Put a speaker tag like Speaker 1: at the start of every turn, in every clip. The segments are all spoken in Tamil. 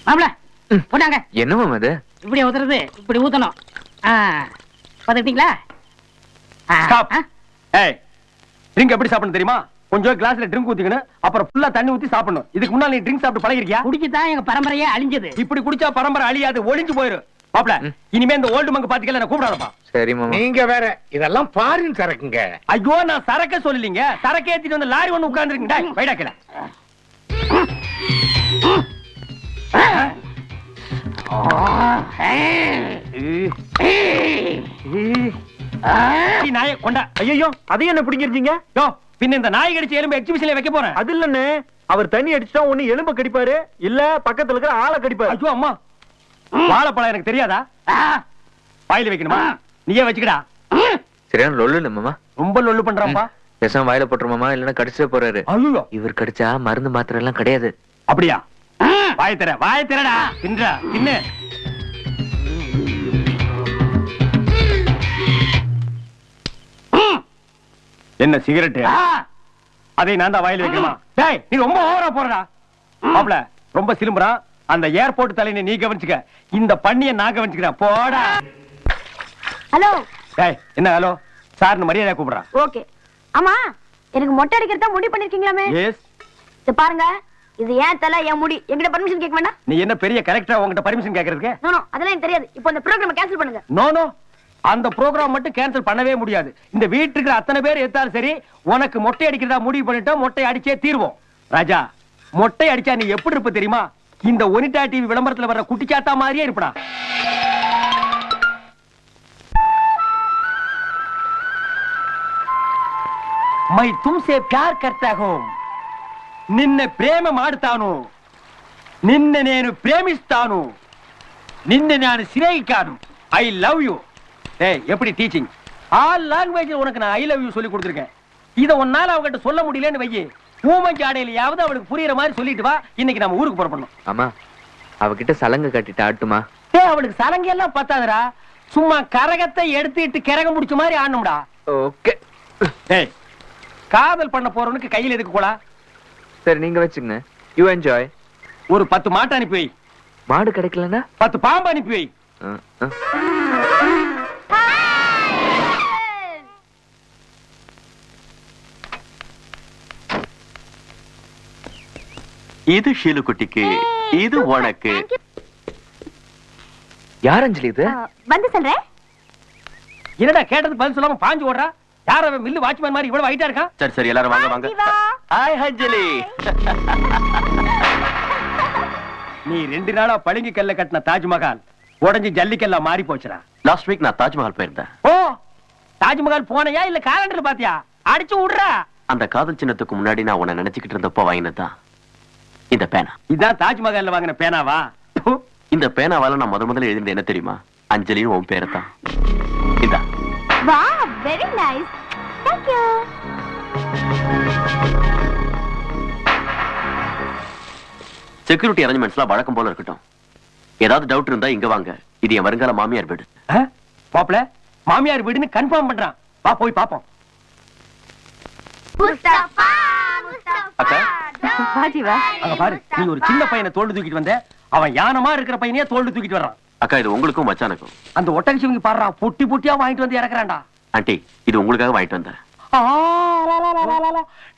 Speaker 1: மாப்ள போட்டாங்க.
Speaker 2: என்னமா அது?
Speaker 1: இப்படி ஊத்துறது, இப்படி ஊத்தணும். பாத்துக்கிட்டீங்களா?
Speaker 3: ட்ரிங்க் எப்படி சாப்பிடணும் தெரியுமா? கொஞ்சம் கிளாஸ்ல ட்ரிங்க் ஊத்திக்கணும், அப்புறம் ஃபுல்லா தண்ணி ஊத்தி சாப்பிடணும். இதுக்கு முன்னால நீ ட்ரிங்க் சாப்பிட்டு பழகிருக்கியா?
Speaker 1: குடிச்சுதான் எங்க பரம்பரையே அழிஞ்சது.
Speaker 3: இப்படி குடிச்சா பரம்பரை அழியாது, ஒளிஞ்சு போயிரும். மாப்ள இனிமே இந்த ஓல்டு மங்க பாத்துக்கல நான் கூப்பிடாதப்பா.
Speaker 2: சரி மாமா.
Speaker 4: நீங்க வேற, இதெல்லாம் ஃபாரின் சரக்குங்க.
Speaker 3: ஐயோ நான் சரக்க சொல்லலீங்க, சரக்கு ஏத்திட்டு வந்து லாரி ஒண்ணு உட்கார்ந்துருக்கீங்க. வைடா கீழ. நாய கொண்டா.
Speaker 5: ஐயோ அதையும் என்ன பிடிங்கிருந்தீங்க?
Speaker 3: யோ பின்ன இந்த நாய் கடிச்ச எலும்பு எக்ஸிபிஷன்ல வைக்க போறேன்.
Speaker 5: அது இல்லன்னு, அவர் தண்ணி அடிச்சுட்டா ஒண்ணு எலும்ப கடிப்பாரு, இல்ல பக்கத்துல இருக்கிற ஆளை கடிப்பாரு.
Speaker 3: ஐயோ அம்மா, வாழைப்பழம் எனக்கு தெரியாதா? வாயில வைக்கணுமா? நீயே வச்சுக்கடா.
Speaker 2: சரியான லொல்லு இல்ல மாமா.
Speaker 3: ரொம்ப லொல்லு பண்றாப்பா.
Speaker 2: பேசாம வாயில போட்டுரு மாமா, இல்லன்னா கடிச்சிட போறாரு.
Speaker 3: ஐயோ
Speaker 2: இவர் கடிச்சா மருந்து மாத்திரை எல்லாம் கிடையாது.
Speaker 3: அப்படியா? வாய திறடா. தின்றா தின்னு. என்ன சிகரெட்? அதை நான் தான் வாயில வைக்கணுமா? டேய் நீ ரொம்ப ஓவரா போறடா. மாப்ள ரொம்ப சிலும்புறா. அந்த ஏர்போர்ட் தலையை நீ கவனிச்சுக்க, இந்த பண்ணிய நான் கவனிச்சுக்கிறேன். போடா.
Speaker 6: ஹலோ.
Speaker 3: டேய் என்ன ஹலோ? சார்னு மரியாதை கூப்பிடுறான்.
Speaker 6: ஓகே. ஆமா, எனக்கு மொட்டை அடிக்கிறதா முடிவு பண்ணிருக்கீங்களாமே?
Speaker 3: எஸ்.
Speaker 6: இது பாருங்க, இது ஏன் தலை என் முடி, என்கிட்ட பர்மிஷன் கேட்க வேண்டாம்.
Speaker 3: நீ என்ன பெரிய கரெக்டா உங்ககிட்ட பர்மிஷன் கேக்குறதுக்கு?
Speaker 6: நோ நோ, அதெல்லாம் எனக்கு தெரியாது. இப்போ இந்த ப்ரோகிராம் கேன்சல் பண்ணுங்க.
Speaker 3: நோ நோ, அந்த ப்ரோகிராம் மட்டும் கேன்சல் பண்ணவே முடியாது. இந்த வீட்டுக்கு அத்தனை பேர் எத்தாலும் சரி, உனக்கு மொட்டை அடிக்கிறதா முடிவு பண்ணிட்டோம். மொட்டை அடிச்சே தீர்வோம். ராஜா, மொட்டை அடிச்சா நீ எப்படி இருப்ப தெரியுமா? இந்த ஒனிடா டிவி விளம்பரத்துல வர்ற குட்டிச்சாத்தா மாதிரியே இருப்படா. मैं तुमसे प्यार करता हूं, నిన్నే ప్రేమ మాడుతాను, నిన్నే నేను ప్రేమిస్తాను, నిన్నే నేను சிநேகிக்காను. I love you. டேய் எப்படி டீச்சிங்? ஆல் லாங்குவேஜ் உனக்கு நான் ஐ லவ் யூ சொல்லி கொடுத்துருக்கேன். இத ஒன்னால அவகிட்ட சொல்ல முடியலன்னு வையே, ஊமன் ஜாடையிலயாவது அவளுக்கு புரியுற மாதிரி சொல்லிட்டு வா. இன்னைக்கு நம்ம ஊருக்கு புறப்படணும்.
Speaker 2: ஆமா, அவகிட்ட சலங்க கட்டிட்டு ஆட்டுமா?
Speaker 3: டேய் அவளுக்கு சலங்கை எல்லாம் பத்தாதுடா, சும்மா கரகத்தை எடுத்துட்டு கரகம் முடிச்ச மாதிரி ஆடணும்டா.
Speaker 2: ஓகே.
Speaker 3: டேய் காதல் பண்ண போறவனுக்கு கையில எதுக்கு கோலா?
Speaker 2: சரி நீங்க வச்சுங்க. You enjoy.
Speaker 3: ஒரு 10 மாட்டை அனுப்பி வை.
Speaker 2: மாடு கிடைக்கலன்னா
Speaker 3: 10 பாம்பு அனுப்பி வை.
Speaker 7: இது ஷீலுக்குட்டிக்கு, இது உனக்கு.
Speaker 2: யார் அஞ்சலி இது?
Speaker 6: வந்து சொல்றேன்.
Speaker 3: என்னடா கேட்டது பதில் சொல்லாம பாஞ்சு ஓடுறா? யார் அவன் மில்லு வாட்ச்மேன் மாதிரி இவ்வளவு ஹைட்டா இருக்கான்?
Speaker 7: சரி சரி எல்லாரும் வாங்க வாங்க. ஹாய் அஞ்சலி.
Speaker 3: நீ 2 நாளா பளிங்கு கல்ல கட்டின தாஜ்மஹால் உடைஞ்சு ஜல்லிக்கல்லா மாறி போச்சுடா.
Speaker 7: லாஸ்ட் வீக் நான் தாஜ்மஹால் போயிருந்தேன்.
Speaker 3: ஓ, தாஜ்மஹால் போனையா இல்ல காலண்டர்ல பாத்தியா? அடிச்சு விடுறா.
Speaker 7: அந்த காதல் சின்னத்துக்கு முன்னாடி நான் உன்னை நினைச்சுக்கிட்டு இருந்தப்போ வாங்கினதுதான் இந்த பேனா.
Speaker 3: இதான் தாஜ்மஹால்ல வாங்கின பேனாவா?
Speaker 7: இந்த பேனாவால நான் முதல்ல எழுதினது என்ன தெரியுமா? அஞ்சலியும் உன் பேரை தான். இதா.
Speaker 6: Wow, very nice. Thank you.
Speaker 7: Security அரேஞ்ச்மெண்ட்ஸ்லாம் வழக்கம் போல இருக்கட்டும். ஏதாவது டவுட் இருந்தா இங்க வாங்க. இது என் வருங்கால மாமியார் வீடு.
Speaker 3: மாப்ள மாமியார் வீடுன்னு கன்ஃபார்ம் பண்றான். வா போய் பாப்போம்.
Speaker 6: முஸ்தபா,
Speaker 7: அக்கா
Speaker 6: பாஜிவா.
Speaker 3: அங்க பாரு, நீ ஒரு சின்ன பையனை தோல்டு தூக்கிட்டு வந்த, அவன் யானமா இருக்கிற பையனையே தோல்டு தூக்கிட்டு வர்றான்.
Speaker 7: அக்கா இது உங்களுக்கும் மச்சானுக்கும்.
Speaker 3: அந்த ஒட்டக சிவங்கி பாடுறா, பொட்டி பொட்டியா வாங்கிட்டு வந்து இறக்குறான்டா.
Speaker 7: ஆண்டி இது உங்களுக்காக வாங்கிட்டு வந்தேன்.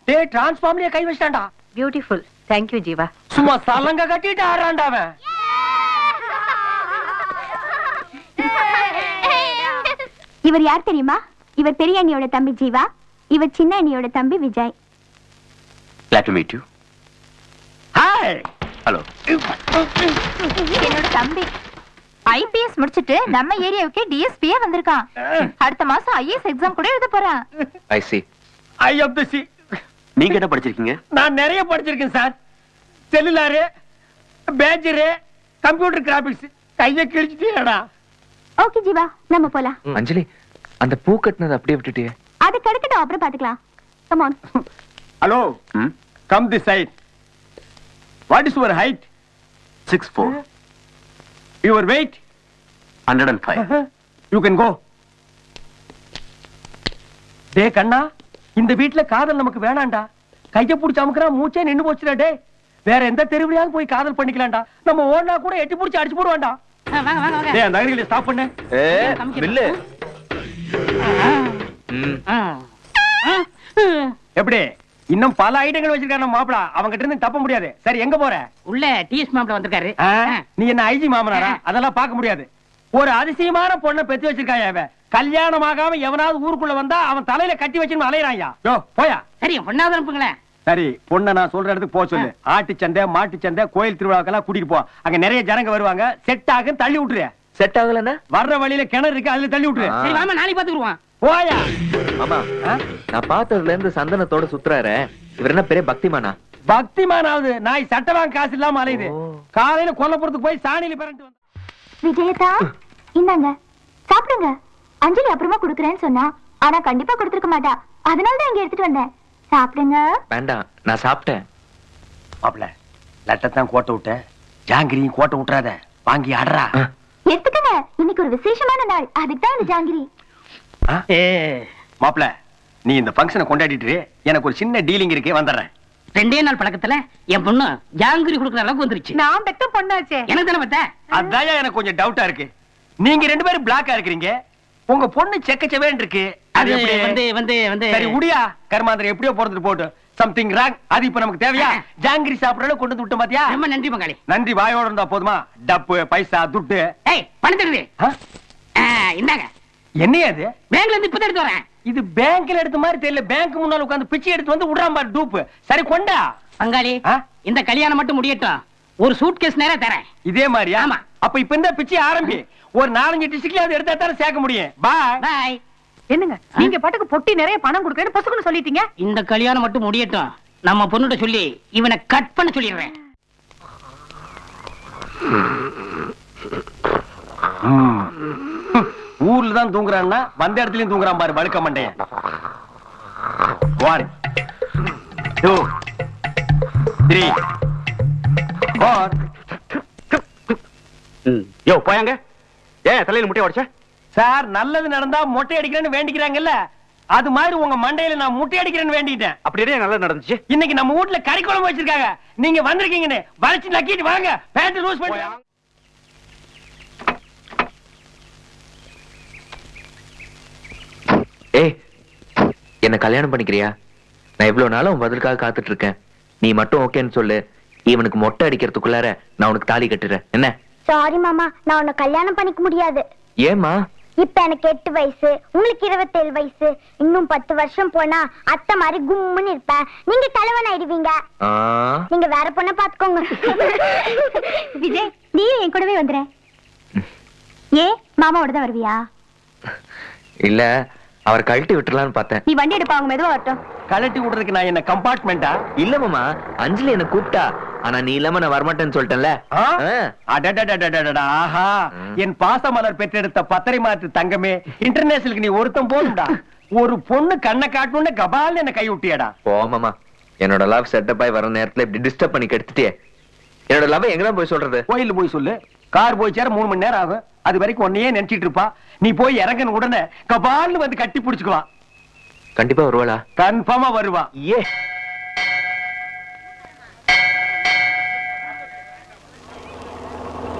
Speaker 3: டேய் டிரான்ஸ்ஃபார்மர்லயே கை வச்சிட்டான்டா.
Speaker 6: பியூட்டிஃபுல். Thank you Jeeva.
Speaker 3: சும்மா சலங்க கட்டிட்டு ஆடுறான்டா அவன்.
Speaker 6: இவர் யார் தெரியுமா? இவர் பெரிய அண்ணியோட தம்பி ஜீவா, இவர் சின்ன அண்ணியோட தம்பி Vijay.
Speaker 7: Glad to meet you.
Speaker 3: Hi.
Speaker 7: Hello.
Speaker 6: என்னோட தம்பி ஐபிஎஸ் முடிச்சிட்டு நம்ம ஏரியாவுக்கு டிஎஸ்பியே வந்திருக்கான். அடுத்த மாசம் ஐஏஎஸ் எக்ஸாம் கூட எழுத போறான்.
Speaker 2: I C.
Speaker 3: I up the C.
Speaker 7: நீங்க என்ன படிச்சிருக்கீங்க?
Speaker 3: நான் நிறைய படிச்சிருக்கேன் sir. Cellular, pager, computer graphics. கையை கிழிச்சிட்டேடா.
Speaker 6: ஓகே ஜீவா, நம்ம போலாம்.
Speaker 2: அஞ்சலி, அந்த பூ கட்டினது அப்படியே விட்டுட்டியே.
Speaker 6: அது கிடைக்கட்டும், அப்புறம் பாத்துக்கலாம். Come on.
Speaker 3: Hello, come the side. What is your height?
Speaker 7: 6'4".
Speaker 3: Your weight?
Speaker 7: 105.
Speaker 3: You can go. டேய் கண்ணா, இந்த வீட்ல காதல் நமக்கு வேணாம்டா. கைய புடிச்சு அமுக்குறா, மூச்சே நின்னு போச்சுடா. டேய் வேற எந்த தெருவிலையாவது போய் காதல் பண்ணிக்கலாம்டா. நம்ம ஓடினா கூட எட்டி புடிச்சு அடிச்சு போடுவான்டா.
Speaker 1: வாங்க வாங்க வாங்க
Speaker 3: டேய் அந்த அகதிகளை ஸ்டாப் பண்ணு.
Speaker 2: பில்லு ம்
Speaker 1: ஆ. ஆ.
Speaker 3: எப்படி இன்னும் பல ஐட்டங்கள் வச்சிருக்காரு நம்ம மாப்பிள. அவங்க கிட்ட இருந்து தப்ப முடியாது. சரி எங்க போற?
Speaker 1: உள்ள டிஎஸ் மாப்பிள வந்திருக்காரு.
Speaker 3: ஆ, நீ என்ன ஐஜி மாமனாரா? அதெல்லாம் பார்க்க முடியாது. ஒரு அதிசயமான பொண்ணை பெத்து வச்சிருக்காயா அவன். கல்யாணம் ஆகாம எவனாவது ஊருக்குள்ள வந்தா அவன் தலையில கட்டி வச்சுன்னு அலையறாயா. யோ போயா.
Speaker 1: சரி பொண்ணாவது அனுப்புங்களேன்.
Speaker 3: சரி பொண்ணை நான் சொல்ற இடத்துக்கு போக சொல்லு. ஆட்டு சந்தை மாட்டு சந்தை கோயில் திருவிழாக்கெல்லாம் கூட்டிட்டு போ. அங்க நிறைய ஜனங்க வருவாங்க. செட் ஆக தள்ளி விட்டுரு.
Speaker 2: செட் ஆகலன்னா
Speaker 3: வர்ற வழியில கிணறு இருக்கு அதுல தள்ளி விட்டுரு.
Speaker 1: சரி வாமா நாளைக்கு பாத்துக்குருவான்.
Speaker 3: போயா.
Speaker 2: மாமா நான் பார்த்ததுல இருந்து சந்தனத்தோட சுத்துறாரு. இவர் என்ன பெரிய பக்திமானா?
Speaker 3: பக்திமானாவது நாய் சட்டை வாங்க காசு இல்லாம அலையுது.
Speaker 2: ஓ.
Speaker 3: காலையில கொல்லப்புறத்துக்கு போய் சாணியில பிறண்டு வந்து
Speaker 6: விஜயதா இந்தாங்க சாப்பிடுங்க. அஞ்சலி அப்புறமா குடுக்கறேன்னு சொன்னா ஆனா கண்டிப்பா கொடுத்துருக்க மாட்டா. அதனாலதான் இங்க எடுத்துட்டு வந்தேன். சாப்பிடுங்க.
Speaker 2: வேண்டாம் நான் சாப்பிட்டேன்.
Speaker 3: மாப்பிள லட்டத்தான் கோட்டை விட்ட ஜாங்கிரியும் கோட்டை விட்டுறாத. வாங்கி ஆடுறா.
Speaker 6: எடுத்துக்கங்க. இன்னைக்கு ஒரு விசேஷமான நாள். அதுக்கு தான் இந்த ஜாங்கிரி.
Speaker 1: ஏ
Speaker 3: மாப்பிள நீ இந்த ஃபங்க்ஷனை கொண்டாடிட்டு எனக்கு ஒரு சின்ன டீலிங் இருக்கு வந்துடுறேன்.
Speaker 1: 2 நாள் பழக்கத்துல என் பொண்ணு ஜாங்கிரி குடுக்குற அளவுக்கு வந்துருச்சு.
Speaker 6: நான் பெத்த பொண்ணாச்சே.
Speaker 1: எனக்கு தானே பத்த.
Speaker 3: அதான் எனக்கு கொஞ்சம் டவுட்டா இருக்கு. நீங்க 2 பேரும் பிளாக்கா இருக்கிறீங்க. உங்க பொண்ணு செக்கச்சவேன் இருக்கு.
Speaker 1: அது
Speaker 3: அது எப்படி
Speaker 1: வந்து வந்து வந்து
Speaker 3: சரி உடியா கர்மாந்திரம் எப்படியோ போறதுட்டு போட்டு சம்திங் ராங். அது இப்ப நமக்கு தேவையா? ஜாங்கிரி சாப்பிடற அளவுக்கு கொண்டு வந்து விட்ட மாத்தியா?
Speaker 1: ரொம்ப நன்றி பங்காளி.
Speaker 3: நன்றி வாயோட இருந்தா போதுமா? டப்பு பைசா துட்டு
Speaker 1: ஏய் பணம் தருது. இந்தாங்க
Speaker 3: என்னையா அது?
Speaker 1: பேங்க்ல இருந்து இப்ப எடுத்து வரேன்.
Speaker 3: இது பேங்க்ல எடுத்த மாதிரி தெரியல. பேங்க் முன்னால உட்கார்ந்து பிச்சை எடுத்து வந்து விடுறான் பாரு டூப். சரி கொண்டா.
Speaker 1: பங்காளி
Speaker 3: ஆ?
Speaker 1: இந்த கல்யாணம் மட்டும் முடியட்டும். ஒரு சூட்கேஸ் நேரா தரேன்.
Speaker 3: இதே மாதிரியா?
Speaker 1: ஆமா.
Speaker 3: அப்ப இப்ப இந்த பிச்சை ஆரம்பி. ஒரு 4-5 டிஸ்ட்ரிக்ட்ல எடுத்தா தான் சேர்க்க முடியும். பாய்.
Speaker 1: பாய்.
Speaker 8: என்னங்க நீங்க பாட்டுக்கு பொட்டி நிறைய பணம் கொடுக்கறேன்னு பொசுக்குன்னு சொல்லிட்டீங்க.
Speaker 1: இந்த கல்யாணம் மட்டும் முடியட்டும். நம்ம பொண்ணுட்ட சொல்லி இவனை கட் பண்ண சொல்லிடுறேன்.
Speaker 3: ஊர்ல தான் தூங்குறான்னா வந்த இடத்துலயும் தூங்குறான் பாரு வழுக்க மண்டைய. 1 2 3 4.
Speaker 5: யோ போயாங்க. ஏன் தலையில முட்டைய உடைச்ச?
Speaker 3: சார் நல்லது நடந்தா மொட்டை அடிக்கிறேன்னு வேண்டிக்கிறாங்கல்ல, அது மாதிரி உங்க மண்டையில நான் முட்டை அடிக்கிறேன்னு வேண்டிட்டேன்.
Speaker 5: அப்படியே நல்லா நடந்துச்சு.
Speaker 3: இன்னைக்கு நம்ம வீட்ல கறி குழம்பு வச்சிருக்காங்க. நீங்க வந்திருக்கீங்கன்னு வளைச்சு நக்கிட்டு வாங்க. பேண்ட் லூஸ் பண்ணி
Speaker 2: ஏய் என்ன கல்யாணம் பண்ணிக்கிறியா? நான் இவ்வளவு நாளா உன் பதிலுக்காக காத்துட்டு இருக்கேன். நீ மட்டும் ஓகேன்னு சொல்லு. இவனுக்கு மொட்டை அடிக்கிறதுக்குள்ளார நான் உனக்கு தாலி கட்டுறேன். என்ன?
Speaker 9: சாரி மாமா, நான் உன்னை கல்யாணம் பண்ணிக்க முடியாது.
Speaker 2: ஏமா?
Speaker 9: இப்ப எனக்கு 8 வயசு, உங்களுக்கு 27 வயசு. இன்னும் 10 வருஷம் போனா அத்தை மாதிரி கும்முன்னு இருப்பேன். நீங்க தலைவன் ஆயிடுவீங்க. நீங்க வேற பொண்ணை பாத்துக்கோங்க.
Speaker 6: விஜய் நீ என் கூடவே வந்துற. ஏ மாமாவோட தான் வருவியா?
Speaker 2: இல்ல அவர் கழட்டி விட்டுறலான்னு பார்த்தேன்.
Speaker 6: நீ வண்டி எடுப்பா, அவங்க மெதுவா வரட்டும்.
Speaker 3: கலட்டி விடுறதுக்கு நான் என்ன கம்பார்ட்மெண்டா?
Speaker 2: இல்ல மாமா, அஞ்சலி என்ன கூப்பிட்டா. ஆனா நீ இல்லாம நான் வரமாட்டேன்னு சொல்லிட்டேன்ல.
Speaker 3: ஆஹா, என் பாசமலர் பெற்றெடுத்த பத்தரை மாத்து தங்கமே, இன்டர்நேஷனலுக்கு நீ ஒருத்தம் போதும்டா. ஒரு பொண்ணு கண்ணை காட்டணும்னு கபால் என்ன கை விட்டியடா.
Speaker 2: போ மாமா, என்னோட லவ் செட்டப் ஆகி வர நேரத்துல இப்படி டிஸ்டர்ப் பண்ணி கெடுத்துட்டே. என்னோட லவ் எங்கதான் போய் சொல்றது?
Speaker 3: கோயில போய் சொல்லு. கார் போய் சேர 3 மணி நேரம் ஆகும். அது வரைக்கும் உன்னையே நினைச்சிட்டு இருப்பா. நீ போய் இறங்கன உடனே கபால்னு வந்து கட்டி பிடிச்சுக்குவான்.
Speaker 2: கண்டிப்பா வருவாளா?
Speaker 3: கன்ஃபார்மா வருவா.
Speaker 2: A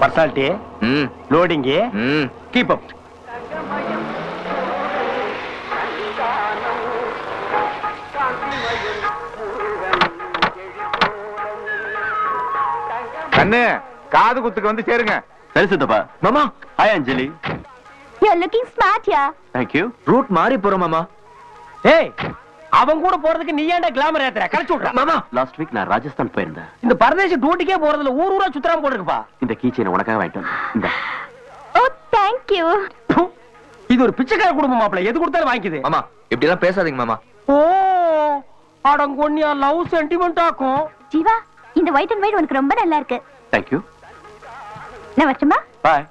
Speaker 3: personality, loading, keep up.
Speaker 5: கண்ணு காது குத்துக்கு வந்து சேருங்க.
Speaker 7: சரி சித்தப்பா.
Speaker 2: மாமா.
Speaker 7: Hi Anjali.
Speaker 6: You are looking smart யா.
Speaker 7: Thank you.
Speaker 2: ரூட் மாறி போறோம் மாமா.
Speaker 3: ஏய், அவன் கூட போறதுக்கு நீ ஏன்டா கிளாமர் ஏத்துற? கலச்சு விடுற
Speaker 2: மாமா.
Speaker 7: லாஸ்ட் வீக் நான் ராஜஸ்தான் போயிருந்தேன்.
Speaker 3: இந்த பரதேசி டூட்டிக்கே போறதுல ஊர் ஊரா சுத்தராம போட்டுருப்பா.
Speaker 7: இந்த கீச்சைனை உனக்காக வாங்கிட்டு வந்தேன். இந்த
Speaker 6: ஓ தேங்க் யூ.
Speaker 3: இது ஒரு பிச்சைக்கார குடும்பம் மாப்பிள, எது கொடுத்தாலும் வாங்கிக்குது.
Speaker 2: மாமா இப்படி எல்லாம் பேசாதீங்க மாமா.
Speaker 3: ஓ அடங்கொன்னியா லவ் சென்டிமெண்ட் ஆக்கும்.
Speaker 6: ஜீவா இந்த ஒயிட் அண்ட் ஒயிட் உனக்கு ரொம்ப நல்லா இருக்கு.
Speaker 7: Thank you.
Speaker 6: நான் வரட்டுமா?
Speaker 7: Bye.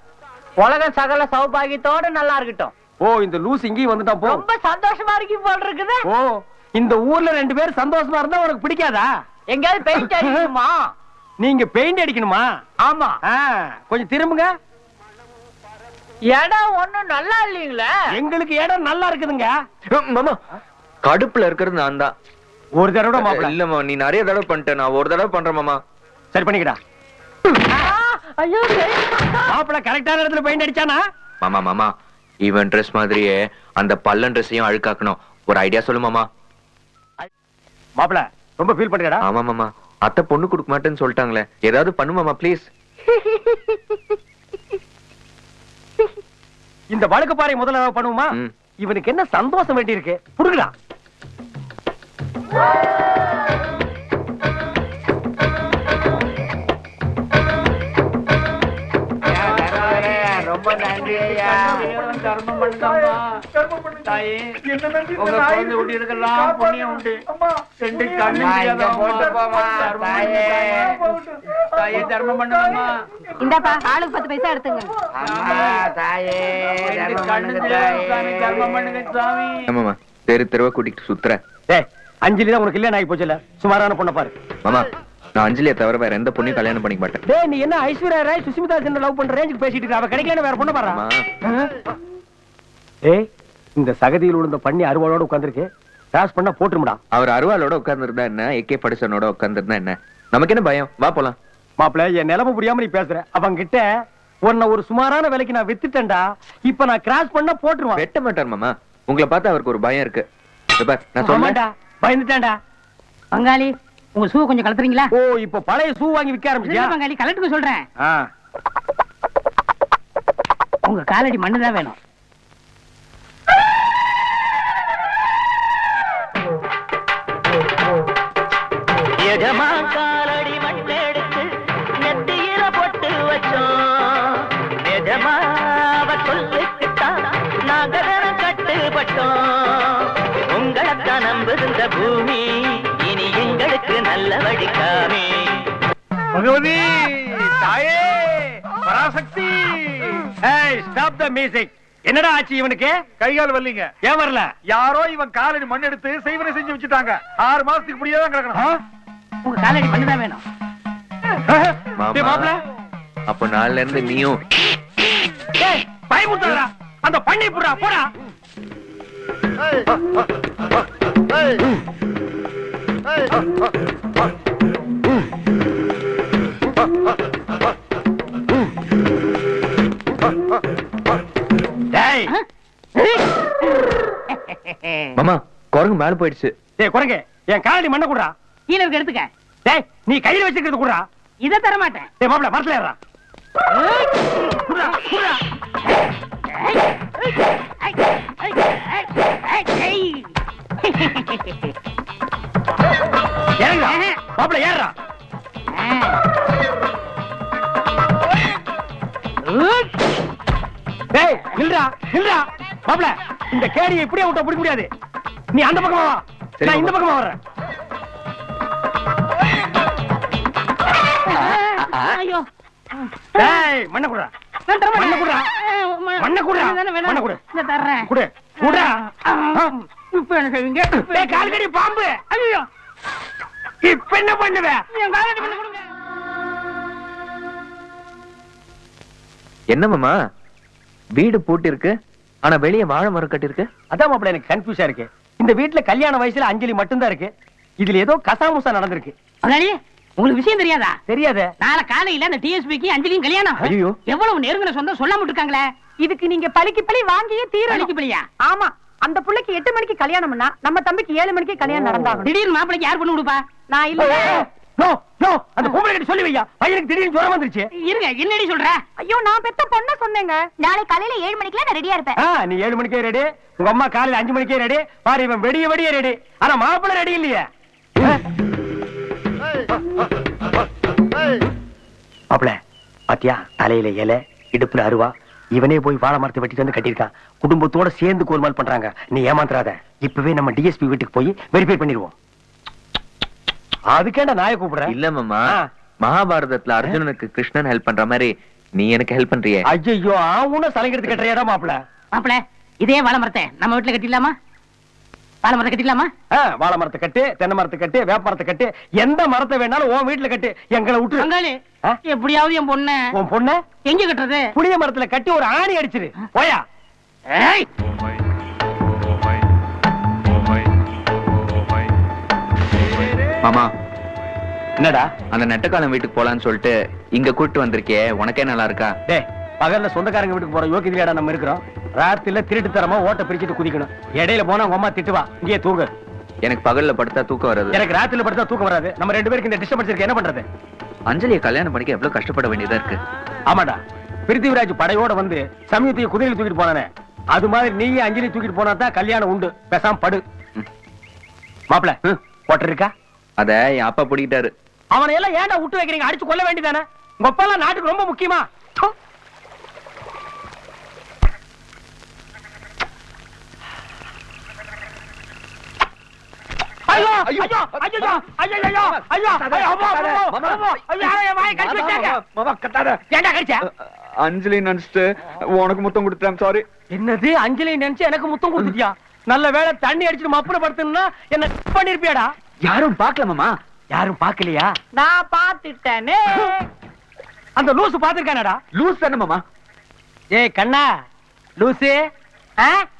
Speaker 8: உலக சகல சௌபாகியத்தோட நல்லா இருக்கட்டும்.
Speaker 3: ஓ இந்த லூஸ் இங்கேயும் வந்துட்டான் போ.
Speaker 8: ரொம்ப சந்தோஷமா இருக்கு போல இருக்குது.
Speaker 3: ஓ இந்த ஊர்ல 2 பேர் சந்தோஷமா இருந்தா உனக்கு பிடிக்காதா?
Speaker 8: எங்கயாவது பெயிண்ட் அடிக்கணுமா?
Speaker 3: நீங்க பெயிண்ட் அடிக்கணுமா?
Speaker 8: ஆமா.
Speaker 3: கொஞ்சம் திரும்புங்க.
Speaker 8: இடம் ஒண்ணும் நல்லா இல்லீங்களே.
Speaker 3: எங்களுக்கு இடம் நல்லா இருக்குதுங்க.
Speaker 2: மாமா கடுப்புல இருக்கிறது நான் தான்.
Speaker 3: ஒரு தடவை மாப்பிள.
Speaker 2: இல்ல மாமா, நீ நிறைய தடவை பண்ணிட்ட, நான் ஒரு தடவை பண்றேன் மாமா.
Speaker 3: சரி பண்ணிக்கடா.
Speaker 8: ஐயோ
Speaker 3: மாப்பிள்ள கரெக்டான இடத்துல பெயிண்ட் அடிச்சானா?
Speaker 2: மாமா மாமா இவன் ட்ரெஸ் மாதிரியே அந்த பல்லன் ட்ரெஸ்ஸையும் அழுக்காக்கணும். ஒரு ஐடியா சொல்லு மாமா.
Speaker 3: மாப்பிள்ள ரொம்ப ஃபீல் பண்றடா.
Speaker 2: ஆமா மாமா, அத்தை பொண்ணு கொடுக்க மாட்டேன்னு சொல்லிட்டாங்களே, ஏதாவது பண்ணு மாமா ப்ளீஸ்.
Speaker 3: இந்த வழுக்கு பாறை முதல்ல பண்ணுவோமா? இவனுக்கு என்ன சந்தோஷம் வேண்டி இருக்கு? புடுங்கடா.
Speaker 4: ரொம்ப நன்றி ஐயா. தர்மம் பண்ணுங்கம்மா. தாயே, உங்க குழந்தை ஊட்டியிருக்கலாம் புண்ணியம் உண்டு. ரெண்டு கண்ணு போட்டுப்போமா. தாயே தர்மம் பண்ணுங்கம்மா.
Speaker 8: இந்தாப்பா ஆளுக்கு 10 பைசா எடுத்துங்க.
Speaker 4: அம்மா தாயே தர்மம் பண்ணுங்க தாயே. தர்மம் பண்ணுங்க சாமி.
Speaker 2: ஆமாமா, தெரு தெருவா கூட்டிட்டு சுத்துற.
Speaker 3: டேய், அஞ்சலி தான் உனக்கு கல்யாணம் ஆகி போச்சுல, சுமாரான பொண்ணை பாரு.
Speaker 2: மாமா, நான் அஞ்சலியை தவிர வேற எந்த பொண்ணையும் கல்யாணம் பண்ணிக்க மாட்டேன்.
Speaker 3: டேய், நீ என்ன ஐஸ்வர்யா ராய் சுஷ்மிதா சென் லவ் பண்ற ரேஞ்சுக்கு பேசிட்டு இருக்க? அவ கிடைக்கலன்னு வேற பொண்ணை பாறா. ஏய், இந்த சகதியில் விழுந்த பண்ணி அருவாளோட உட்கார்ந்திருக்கு. கிராஸ் பண்ணா போட்டுரும்டா.
Speaker 2: அவர் அருவாளோட உட்கார்ந்துருந்தா என்ன, AK படிசனோட உட்கார்ந்துருந்தா என்ன, நமக்கு என்ன பயம்? வா போலாம்.
Speaker 3: மாப்பிள்ள, என் நிலைமை புரியாம நீ பேசுற. அவங்க கிட்ட உன்னை ஒரு சுமாரான விலைக்கு நான் வித்துட்டேன்டா. இப்ப நான் கிராஸ் பண்ணா போட்டுருவான்.
Speaker 2: வெட்ட மாட்டார் மாமா. உங்களை பார்த்தா அவருக்கு ஒரு பயம் இருக்கு. நான் சொல்றேன்டா,
Speaker 3: பயந்துட்டேன்டா.
Speaker 1: பங்காளி உங்க ஷூ கொஞ்சம் கலத்துறீங்களா?
Speaker 3: ஓ, இப்ப பழைய ஷூ வாங்கி விற்க ஆரம்பிச்சியா?
Speaker 1: பங்காளி கலட்டுக்கு சொல்றேன். உங்க காலடி மண்ணுதான் வேணும்.
Speaker 10: எஜமா காலடி மண்ணெடுத்து நெத்தியில பொட்டு வச்சோம். எஜமா அவ சொல்லுக்குத்தான் நாங்க கட்டுப்பட்டோம். உங்களைத்தான் நம்புகின்ற பூமி இனி எங்களுக்கு நல்ல வழிக்காமே.
Speaker 3: பகவதி தாயே பராசக்தி. ஏய், ஸ்டாப் தி மியூசிக். என்னடா ஆச்சு இவனுக்கு?
Speaker 5: கைகால் வரலீங்க.
Speaker 3: ஏன் வரல?
Speaker 5: யாரோ இவன் காலடி மண் எடுத்து செய்வனை செஞ்சு வச்சுட்டாங்க. 6 மாசத்துக்கு இப்படியே தான் கிடக்கணும்.
Speaker 1: உங்க காலடி மண்ணுதான் வேணும்.
Speaker 3: மாப்பிள்ள,
Speaker 2: அப்ப நாள்ல இருந்து நீயும்
Speaker 3: பயமுறுத்தா அந்த பண்ணி புடா போடா.
Speaker 2: மாமா, குரங்கு மேல போயிடுச்சு.
Speaker 3: டேய் குரங்கு, என் காலடி மண்ணை குடுறா.
Speaker 1: கீழே இருக்க எடுத்துக்க.
Speaker 3: டேய், நீ கையில வச்சிருக்கிறது குடுறா.
Speaker 1: இதை தர மாட்டேன்.
Speaker 3: டேய் மாப்பிள்ள, மரத்துல ஏறா. குடுறா குடுறா. ஏறா மாப்பிள்ள, ஏறா. டேய் நில்றா நில்றா. மாப்பிள்ள, இந்த கேடியை இப்படியே விட்டா பிடிக்க முடியாது. நீ அந்த பக்கமா வா, நான் இந்த பக்கமா வர்றேன்.
Speaker 1: ஐயோ,
Speaker 3: டேய் மண்ண குடுறா. மண்ண குடுறா. மண்ண குடுறா. மண்ண குடு.
Speaker 1: இந்த தர்றேன்.
Speaker 3: குடு குடுறா.
Speaker 1: இப்ப என்ன செய்வீங்க?
Speaker 3: டேய் கால்கடி பாம்பு.
Speaker 1: ஐயோ,
Speaker 3: இப்ப என்ன பண்ணுவ?
Speaker 1: என் காலடி மண்ணு கொடுங்க.
Speaker 2: என்ன மாமா, வீடு பூட்டி இருக்கு, ஆனா வெளியே வாழை மரம் கட்டி இருக்கு.
Speaker 3: அதான் மாப்பிள்ள, எனக்கு கன்ஃபியூஸா இருக்கு. இந்த வீட்டுல கல்யாண வயசுல அஞ்சலி மட்டும்தான் இருக்கு. இதுல ஏதோ கசாமுசா நடந்திருக்கு.
Speaker 1: பங்காளி, உங்களுக்கு விஷயம் தெரியாதா?
Speaker 3: தெரியாத.
Speaker 1: நாளை காலையில அந்த டிஎஸ்பிக்கு அஞ்சலியும் கல்யாணம்.
Speaker 2: ஐயோ,
Speaker 1: எவ்வளவு நெருங்கின சொந்தம் சொல்லாம இருக்காங்களே.
Speaker 8: இதுக்கு நீங்க பழிக்கு பழி வாங்கியே தீரணும்.
Speaker 1: பழிக்கு பழியா?
Speaker 8: ஆமா, அந்த புள்ளைக்கு 8 மணிக்கு கல்யாணம்னா நம்ம தம்பிக்கு 7 மணிக்கு கல்யாணம் நடந்தாகும்.
Speaker 1: திடீர்னு மாப்பிளைக்கு யார் பண்ணி கொடுப்பா?
Speaker 8: நான் இல்ல.
Speaker 3: நோ நோ, அந்த பொம்பளை கிட்ட சொல்லி வையா. பையனுக்கு திடீர்னு ஜுரம் வந்துருச்சு.
Speaker 1: இருங்க, என்னடி சொல்ற?
Speaker 8: ஐயோ, நான் பெத்த பொண்ண சொன்னேங்க.
Speaker 9: நாளை காலையில 7 மணிக்கெல்லாம் நான் ரெடியா இருப்பேன்.
Speaker 3: நீ 7 மணிக்கே ரெடி. உங்க அம்மா காலையில 5 மணிக்கே ரெடி. பாரு, இவன் வெடிய வெடிய ரெடி. ஆனா மாப்பிள்ளை ரெடி இல்லையே. மாப்பிள்ள பாத்தியா, தலையில இலை, இடுப்புல அருவா. இவனே போய் வாழை மரத்தை வெட்டிட்டு வந்து கட்டியிருக்கான். குடும்பத்தோட சேர்ந்து கோல்மால் பண்றாங்க. நீ ஏமாத்துறாத. இப்பவே நம்ம டிஎஸ்பி வீட்டுக்கு போய் வெரிஃபை பண்ணிடுவோம். அதுக்கேண்டா நாயை கூப்பிடுற?
Speaker 2: இல்ல மாமா, மகாபாரதத்துல அர்ஜுனனுக்கு கிருஷ்ணன் ஹெல்ப் பண்ற மாதிரி நீ எனக்கு ஹெல்ப் பண்றியே.
Speaker 3: ஐயோ, அவனும் சலங்கெடுத்து கட்டுறியாடா மாப்பிள்ள.
Speaker 1: மாப்பிள, இதே வாழை மரத்தை நம்ம வீட்டுல கட்டிடலாமா? வாழை மரத்தை கட்டிடலாமா?
Speaker 3: வாழை மரத்தை கட்டு, தென்னை மரத்தை கட்டு, வேப்ப மரத்தை கட்டு, எந்த மரத்தை வேணாலும் உன் வீட்டுல கட்டு. எங்களை விட்டு
Speaker 1: பங்காளி, எப்படியாவது என் பொண்ணு.
Speaker 3: உன் பொண்ணு
Speaker 1: எங்க கட்டுறது?
Speaker 3: புளிய மரத்துல கட்டி ஒரு ஆணி அடிச்சிரு. போயா.
Speaker 2: மாமா,
Speaker 3: என்னடா
Speaker 2: அந்த நெட்டக்காலம் வீட்டுக்கு போலான்னு சொல்லிட்டு இங்க கூட்டிட்டு வந்திருக்கே, உனக்கே நல்லா இருக்கா?
Speaker 3: டே பகல்ல சொந்தக்காரங்க வீட்டுக்கு போற யோகியதையாடா நம்ம இருக்கிறோம். ராத்திரில திருட்டு தரமா ஓட்ட பிரிச்சுட்டு குதிக்கணும். இடையில போனா உங்க அம்மா திட்டுவா, இங்கேயே தூங்கு.
Speaker 2: எனக்கு பகல்ல படுத்தா தூக்கம் வராது.
Speaker 3: எனக்கு ராத்திரில படுத்தா தூக்கம் வராது. நம்ம 2 பேருக்கு இந்த டிஸ்டர்பன்ஸ் இருக்கு, என்ன பண்றது?
Speaker 2: அஞ்சலியை கல்யாணம் பண்ணிக்க எவ்வளவு கஷ்டப்பட வேண்டியதா இருக்கு.
Speaker 3: ஆமாடா, பிருத்திவிராஜ் படையோட வந்து சமயத்தையும் குதிரையில தூக்கிட்டு போனானே, அது மாதிரி நீயே அஞ்சலி தூக்கிட்டு போனா தான் கல்யாணம் உண்டு. பேசாம படு. மாப்பிள ஓட்டர் இருக்கா?
Speaker 2: அத என் அப்பா பிடிக்கிட்டாரு.
Speaker 3: அவனை எல்லாம் ஏன்டா விட்டு வைக்கிறீங்க? அடிச்சு கொல்ல வேண்டியதானே? உங்க அப்பா எல்லாம் நாட்டுக்கு ரொம்ப முக்கியமா? ஐயோ ஐயோ ஐயோ ஐயோ ஐயோ ஐயோ ஐயோ ஐயோ!
Speaker 5: அஞ்சலி நினைச்சிட்டு உனக்கு முத்தம் கொடுத்தேன், சாரி.
Speaker 3: என்னது அஞ்சலி நினைச்சு எனக்கு முத்தம் கொடுத்துட்டியா? நல்ல வேளை தண்ணி அடிச்சுட்டு மப்புல படுத்தணும்னா என்ன பண்ணிருப்பியாடா?
Speaker 2: யாரும் பாக்கலாமா?
Speaker 3: யாரும் பாக்கலையா?
Speaker 8: நான் பாத்துட்டேனே.
Speaker 3: அந்த லூசு பாத்துருக்கானடா?
Speaker 2: லூஸ் தானே மாமா?
Speaker 3: ஏய் கண்ணா, லூசு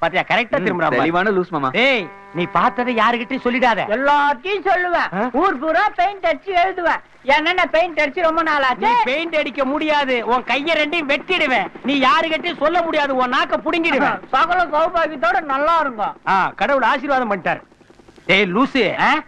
Speaker 3: பாத்தியா? கரெக்டா திரும்புறா.
Speaker 2: தெளிவான லூஸ் மாமா.
Speaker 3: ஏய் நீ பார்த்ததை யாருகிட்டயும் சொல்லிடாத.
Speaker 8: எல்லாத்தையும் சொல்லுவேன். ஊர் பூரா பெயிண்ட் அடிச்சு எழுதுவேன். என்னென்ன பெயிண்ட் அடிச்சு ரொம்ப நாள்
Speaker 3: நீ
Speaker 8: ஆச்சு.
Speaker 3: பெயிண்ட் அடிக்க முடியாது. உன் கைய ரெண்டையும் வெட்டிடுவேன். நீ யாருகிட்டயும் சொல்ல முடியாது. உன் நாக்க புடுங்கிடுவேன்.
Speaker 8: சகல சௌபாகியத்தோட நல்லா இருக்கும்.
Speaker 3: கடவுள் ஆசீர்வாதம் பண்ணிட்டார். ஏய் லூசு,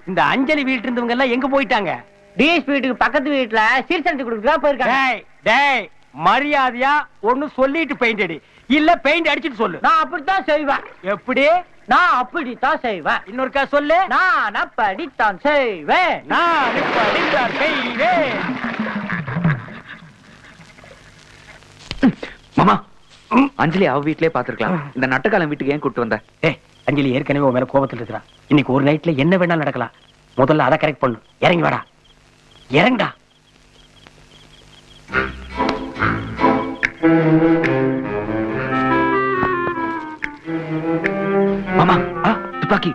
Speaker 3: இந்த அஞ்சலி வீட்டு இருந்தவங்க எல்லாம் எங்க போயிட்டாங்க?
Speaker 8: டிஎஸ் வீட்டுக்கு பக்கத்து வீட்டுல சீர்சனத்து கொடுக்க போயிருக்காங்க.
Speaker 3: டேய் டேய், மரியாதையா ஒண்ணு சொல்லிட்டு பெயிண்ட் அடி, இல்ல பெயிண்ட் அடிச்சிட்டு சொல்லு.
Speaker 8: நான் அப்படித்தான் செய்வேன்.
Speaker 3: எப்படி?
Speaker 8: நான் அப்படித்தான் செய்வேன்.
Speaker 3: இன்னொருக்கா சொல்லு.
Speaker 8: நான் அப்படித்தான் செய்வேன்.
Speaker 3: நான் இப்படித்தான் செய்வேன்.
Speaker 2: மாமா, அஞ்சலி அவ வீட்லயே பாத்துருக்கலாம். இந்த நட்டக்காலம் வீட்டுக்கு ஏன் கூட்டு வந்த?
Speaker 3: ஏய் அஞ்சலி ஏற்கனவே உன் மேல கோபத்துல இருக்கிறா. இன்னைக்கு ஒரு நைட்ல என்ன வேணாலும் நடக்கலாம். முதல்ல அதை கரெக்ட் பண்ணு. இறங்கி வாடா, இறங்கடா.
Speaker 2: மாமா, துப்பாக்கி.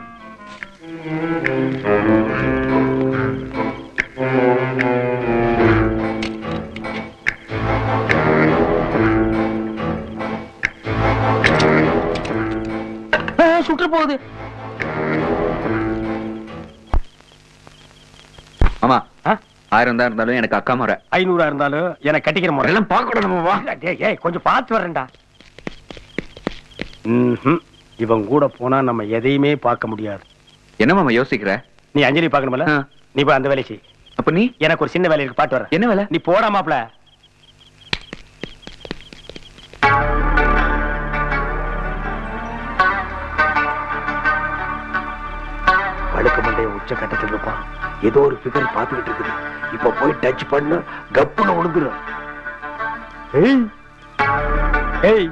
Speaker 3: சுற்று போகுது.
Speaker 2: மாமா, 1000 தான் இருந்தாலும் எனக்கு அக்கா முறை.
Speaker 3: 500 இருந்தாலும் எனக்கு கட்டிக்கிற முறை
Speaker 2: எல்லாம் பார்க்கணும்.
Speaker 3: ஏய் கொஞ்சம் பார்த்து வரேன்டா. இவன் கூட போனா நம்ம எதையுமே பார்க்க முடியாது.
Speaker 2: என்ன மாமா யோசிக்கிற?
Speaker 3: நீ அஞ்சலி பார்க்கணும்ல, நீ போய் அந்த வேலையை செய்.
Speaker 2: அப்ப நீ?
Speaker 3: எனக்கு ஒரு சின்ன வேலை இருக்கு, பாட்டு வரேன்.
Speaker 2: என்ன வேலை?
Speaker 3: நீ போடா மாப்ள. வழுக்க மண்டைய உச்ச கட்டத்தில் இருப்பான். ஏதோ ஒரு பிகர் பார்த்துக்கிட்டு இருக்குது. இப்ப போய் டச் பண்ண கப்புன்னு விழுந்துரும். ஏய் ஏய்,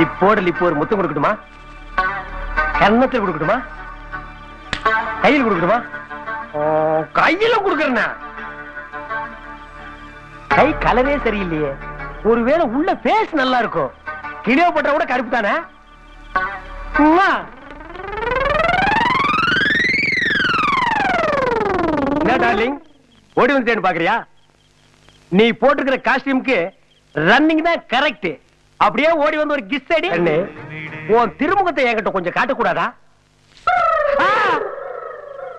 Speaker 3: இப்போடல் இப்போ ஒரு முத்தம் கொடுக்கட்டுமா? கன்னத்தில் கொடுக்கட்டுமா? கையில் கொடுக்கட்டுமா? கையில கொடுக்கறேன்னா கை கலரே சரியில்லையே. ஒருவேளை உள்ள பேஸ் நல்லா இருக்கும். கிளியோபட்ரா கூட கருப்பு தானே? என்ன டார்லிங், ஓடி வந்துட்டேன்னு பாக்குறியா? நீ போட்டிருக்கிற காஸ்டியூம்க்கு ரன்னிங் தான் கரெக்ட். அப்படியே ஓடி வந்து ஒரு கிஸ் அடி. உன் திருமுகத்தை என்கிட்ட கொஞ்சம் காட்டக்கூடாதா?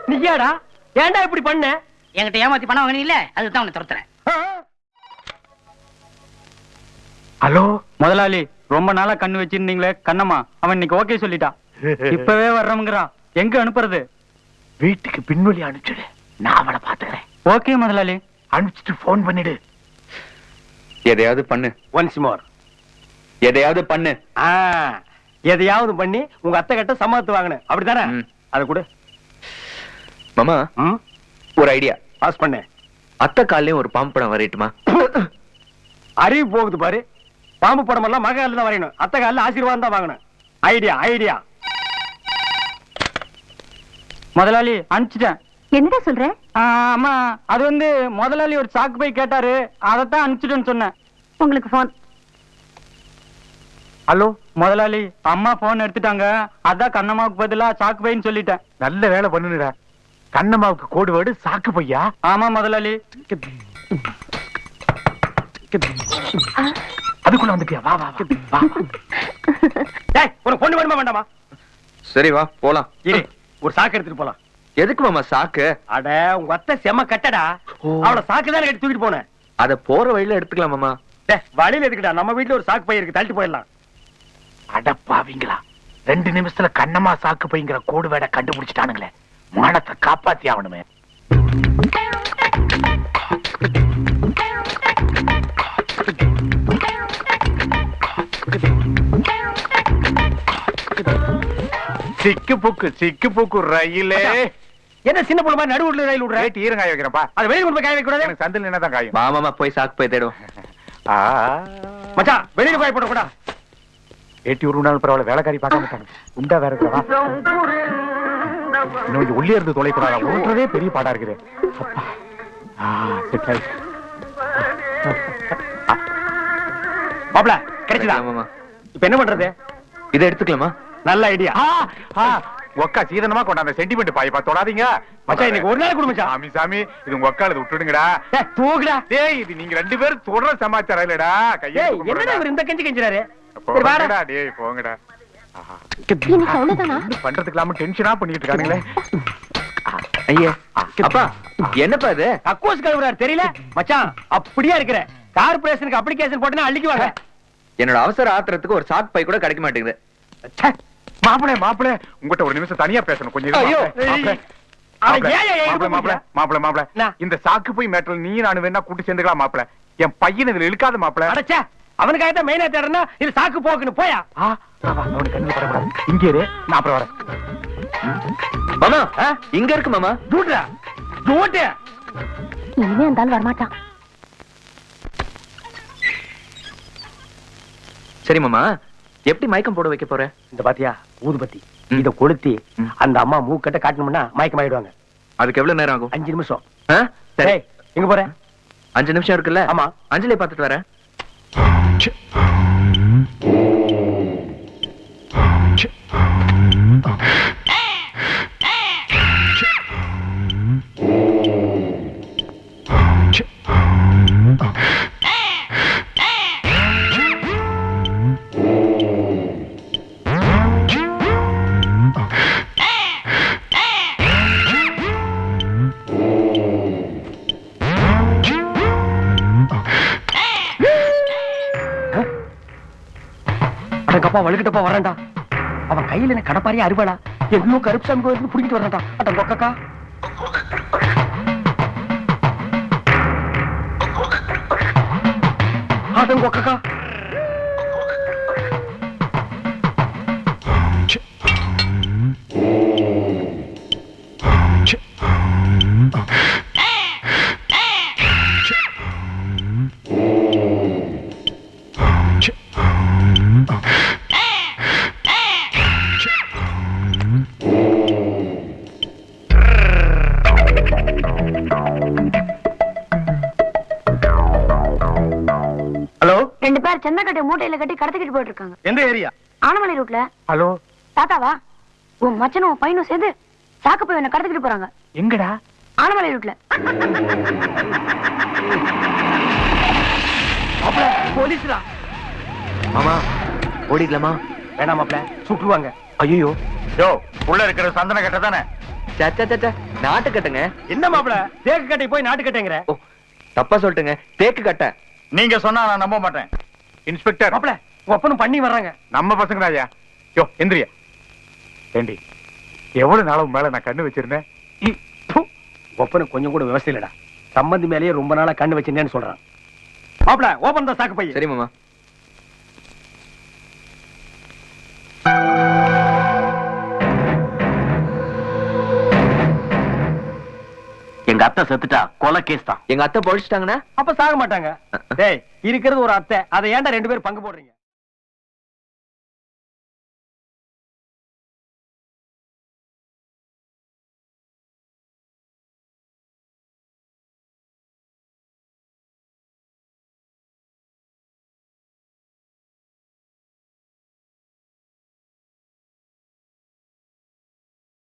Speaker 3: நீயாடா ஏன்டா இப்படி பண்ண?
Speaker 1: என்கிட்ட ஏமாத்தி பணம் வாங்கினீல்ல, அதுதான் உன்னை துரத்துறேன்.
Speaker 5: ஹலோ முதலாளி, ரொம்ப நாளா கண்ணு வச்சிருந்தீங்களே கண்ணம்மா, அவன் இன்னைக்கு ஓகே சொல்லிட்டா. இப்பவே வர்றோம்ங்கிறான். எங்க அனுப்புறது?
Speaker 3: வீட்டுக்கு பின்வழி அனுப்பிச்சிடு, நான் அவளை பாத்துக்கிறேன்.
Speaker 5: ஓகே முதலாளி.
Speaker 3: அனுப்பிச்சிட்டு போன் பண்ணிடு.
Speaker 2: எதையாவது பண்ணு.
Speaker 3: Once more.
Speaker 2: எதையாவது பண்ணு.
Speaker 3: எதையாவது பண்ணி உங்க அத்தை கிட்ட சம்மதத்து வாங்கினேன், அப்படித்தானே? அதை கூட
Speaker 2: மாமா, ஒரு ஐடியா.
Speaker 3: பாஸ் பண்ண.
Speaker 2: அத்தை காலையும் ஒரு பாம்பு படம் வரையட்டுமா?
Speaker 3: அறிவு போகுது பாரு. பாம்பு படம் எல்லாம் மகால தான் வரையணும். அத்தை காலில் ஆசீர்வாதம் தான் வாங்கணும். Idea idea.
Speaker 5: முதலாளி அனுப்பிச்சிட்டேன்.
Speaker 6: என்னடா சொல்ற?
Speaker 5: அம்மா, அது வந்து முதலாளி ஒரு சாக்கு போய் கேட்டாரு, அதைத்தான் அனுப்பிச்சிட்டேன்னு சொன்னேன்.
Speaker 6: உங்களுக்கு போன்.
Speaker 5: ஹலோ முதலாளி, அம்மா போன் எடுத்துட்டாங்க. அதான் கண்ணம்மாவுக்கு பதிலா சாக்கு பைன்னு சொல்லிட்டேன்.
Speaker 3: நல்ல வேலை பண்ணுடா. கண்ணம்மாவுக்கு கோடு வேர்டு சாக்கு பையா?
Speaker 5: ஆமா முதலாளி.
Speaker 3: அதுக்குள்ள வந்துட்டியா? வா வா வா. டேய், ஒரு பொண்ணு வேணுமா வேண்டாமா?
Speaker 2: சரி வா போலாம்.
Speaker 3: இரு, ஒரு சாக்கு எடுத்துட்டு போலாம்.
Speaker 2: எதுக்கு மாமா சாக்கு?
Speaker 3: அட உங்க அத்தை செம கட்டடா. அவள சாக்கு தானே கட்டி தூக்கிட்டு போனேன்.
Speaker 2: அத போற வழியில எடுத்துக்கலாம் மாமா.
Speaker 3: வழியில எதுக்குடா? நம்ம வீட்டுல ஒரு சாக்கு பை இருக்கு, தள்ளிட்டு போயிடலாம்.
Speaker 4: அடப்பாவீங்களா, 2 நிமிஷத்துல கண்ணம்மா சாக்கு பைங்கிற கோடு வேட கண்டுபிடிச்சிட்டானுங்களே. மானத்தை காப்பாத்தி ஆகணுமே. சிக்கு புக்கு ரயிலே.
Speaker 3: என்ன சின்ன பொண்ணு மாதிரி நடுவுல ரயில் விடுற?
Speaker 4: ஈரம் காய வைக்கிறப்பா.
Speaker 3: அது வெளியில கொண்டு போய் காய வைக்க கூடாது.
Speaker 4: எனக்கு சந்தில் என்னதான் காயும்.
Speaker 2: மாமா போய் சாக்கு போய் தேடும்.
Speaker 3: மச்சான் வெளியில காய போட கூட.
Speaker 4: ஏட்டி உருண்டாலும் பரவாயில்ல, வேலைக்காரி பார்க்க மாட்டாங்க. உண்டா வேற இருக்கிறவா இன்னும் உள்ளே இருந்து தொலைக்கூடாதா? ஓட்டுறதே பெரிய பாடா இருக்குது.
Speaker 3: மாப்ள கிடைச்சதா?
Speaker 2: மாமா
Speaker 3: இப்ப என்ன பண்றது?
Speaker 2: இதை எடுத்துக்கலாமா?
Speaker 3: நல்ல ஐடியா.
Speaker 4: ஒக்கா சீதனமா கொண்டாந்த சென்டிமெண்ட் பாய்ப்பா தொடாதீங்க
Speaker 3: மச்சான். இன்னைக்கு ஒரு நாள் கொடு மச்சான்.
Speaker 4: சாமி சாமி, இது உங்க ஒக்கால விட்டுடுங்கடா.
Speaker 3: தூக்குடா.
Speaker 4: டேய், இது நீங்க 2 பேரும் தொடர சமாச்சாரம் இல்லடா. கையை
Speaker 3: என்னடா இவர் இந்த கஞ்சி கஞ்சிறாரு?
Speaker 4: போங்கடா. டேய் போங்கடா. பண்றதுக்கு இல்லாம டென்ஷனா பண்ணிட்டு இருக்கானுங்களே.
Speaker 2: ஐயா அப்பா, என்னப்பா இது?
Speaker 3: கக்கூஸ் கழுவுறாரு தெரியல மச்சான். அப்படியே இருக்கிற கார்பரேஷனுக்கு அப்ளிகேஷன் போட்டா அள்ளிக்குவாங்க.
Speaker 2: என்னோட அவசர ஆத்திரத்துக்கு ஒரு சாக்கு பை கூட கிடைக்க மாட்டேங்குது.
Speaker 4: மாப்பிள உங்ககிட்ட ஒரு நிமிஷம் தனியா பேசணும். கொஞ்சம்
Speaker 3: ஐயோ,
Speaker 4: மாப்பிள இந்த சாக்கு போய் மேட்டர் நீ நானு வேணா கூட்டி சேர்ந்துக்கலாம் மாப்பிள. என் பையன் இதுல இழுக்காத மாப்பிள.
Speaker 3: அடச்சே, அவனுக்காக தான் மெயினா தேடனா. இது சாக்கு போக்குன்னு போயா.
Speaker 4: அவனுக்கு கண்ணு படக்கூடாது. இங்கே இரு, நான் அப்புறம் வரேன்.
Speaker 2: மாமா இங்க இருக்கு மாமா.
Speaker 3: ஜூட்ரா ஜூட்டு.
Speaker 6: இனிமே இருந்தாலும் வரமாட்டான்.
Speaker 2: சரி மாமா, எப்படி மயக்கம் போட வைக்க போற?
Speaker 3: இந்த பாத்தியா ஊதுபத்தி, இத கொளுத்தி அந்த அம்மா மூக்கட்ட காட்டணும்னா மயக்கம் ஆயிடுவாங்க.
Speaker 2: அதுக்கு எவ்வளவு நேரம் ஆகும்?
Speaker 3: 5 நிமிஷம்.
Speaker 2: சரி,
Speaker 3: எங்க போற?
Speaker 2: 5 நிமிஷம் இருக்குல்ல?
Speaker 3: ஆமா.
Speaker 2: அஞ்சலி பார்த்துட்டு வரேன்.
Speaker 3: அடங்கப்பா வழுக்கிட்டப்பா வரேன்டா. அவன் கையில என்ன கடப்பாரியா அறுவாளா? எங்கேயோ கருப்புசாமி கோயிலுக்கு புடிக்கிட்டு வரேன்டா. அடங்கொக்கா அடங்கொக்கா. ஹலோ,
Speaker 8: 2 பேர் சென்னக்கட்டை மூட்டையில கட்டி கடத்திக்கிட்டு போயிட்டு இருக்காங்க.
Speaker 3: எந்த ஏரியா?
Speaker 8: ஆனமலை ரூட்ல.
Speaker 4: ஹலோ
Speaker 8: தாத்தாவா? உன் மச்சனும் உன் பையனும் சேர்ந்து சாக்கு போய் என்ன கடத்திக்கிட்டு போறாங்க.
Speaker 4: எங்கடா?
Speaker 8: ஆனமலை ரூட்ல.
Speaker 3: போலீஸ்டா.
Speaker 2: மாமா ஓடிடலாமா?
Speaker 3: வேணாம் மாப்ள, சுட்டுவாங்க.
Speaker 2: ஐயோ,
Speaker 4: யோ உள்ள இருக்கிற சந்தன கட்ட தானே?
Speaker 2: நாட்டு கட்டுங்க.
Speaker 3: என்ன மாப்ள, தேக்கு கட்டை போய் நாட்டு கட்டைங்கற?
Speaker 2: ஓ, தப்பா சொல்லிட்டுங்க. தேக்கு கட்ட.
Speaker 4: நீங்க சொன்னா நான் நம்ப மாட்டேன். இன்ஸ்பெக்டர்
Speaker 3: மாப்ள, ஒப்பனும் பண்ணி வர்றாங்க.
Speaker 4: நம்ம பசங்க ஐயா. யோ எந்திரியா. ஏண்டி, எவ்வளவு நாளும் மேல நான் கண்ணு வச்சிருந்தேன்.
Speaker 3: ஒப்பனுக்கு கொஞ்சம் கூட விவசாயம் இல்லடா. சம்பந்தி மேலேயே ரொம்ப நாளா கண்ணு வச்சிருந்தேன்னு சொல்றான். மாப்ள, ஓபன் தான் சாக்கு பை.
Speaker 2: சரி மாமா.
Speaker 7: எங்க அத்தை செத்துட்டா கொலை கேஸ் தான்.
Speaker 2: எங்க அத்தை பொழிச்சிட்டாங்கன்னா
Speaker 3: அப்ப சாக மாட்டாங்க. டேய், இருக்கிறது ஒரு அத்தை, அதை ஏன்டா 2 பேரும் பங்கு போடுறீங்க?